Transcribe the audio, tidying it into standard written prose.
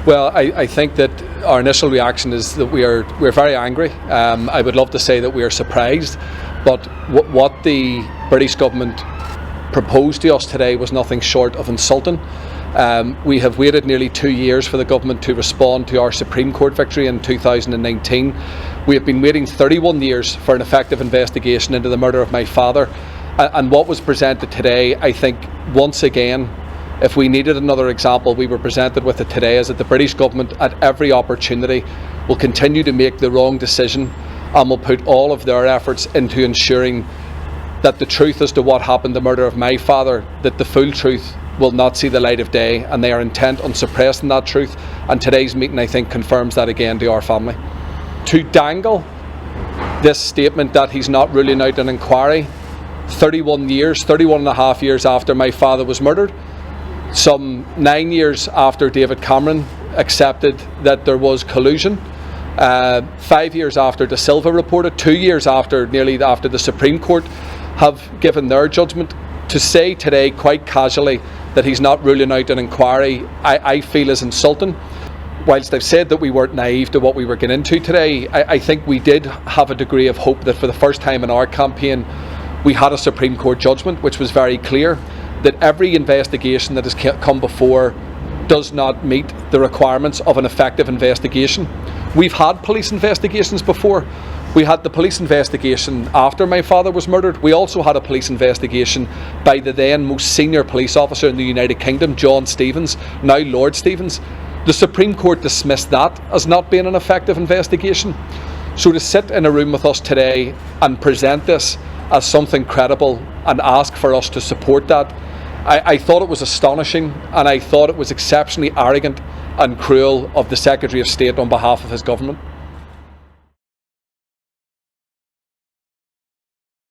Well, I think that our initial reaction is that we're very angry. I would love to say that we are surprised, but what the British government proposed to us today was nothing short of insulting. We have waited nearly 2 years for the government to respond to our Supreme Court victory in 2019. We have been waiting 31 years for an effective investigation into the murder of my father, and what was presented today, I think, once again, if we needed another example, we were presented with it today, is that the British government at every opportunity will continue to make the wrong decision and will put all of their efforts into ensuring that the truth as to what happened, the murder of my father, that the full truth will not see the light of day, and they are intent on suppressing that truth. And today's meeting, I think, confirms that again to our family. To dangle this statement that he's not ruling out an inquiry 31 and a half years after my father was murdered, some 9 years after David Cameron accepted that there was collusion, 5 years after De Silva reported, 2 years nearly after the Supreme Court have given their judgment, to say today quite casually that he's not ruling out an inquiry, I feel is insulting. Whilst I've said that we weren't naive to what we were getting into today, I think we did have a degree of hope that for the first time in our campaign we had a Supreme Court judgment which was very clear that every investigation that has come before does not meet the requirements of an effective investigation. We've had police investigations before. We had the police investigation after my father was murdered. We also had a police investigation by the then most senior police officer in the United Kingdom, John Stevens, now Lord Stevens. The Supreme Court dismissed that as not being an effective investigation. So to sit in a room with us today and present this as something credible and ask for us to support that, I thought it was astonishing, and I thought it was exceptionally arrogant and cruel of the Secretary of State on behalf of his government.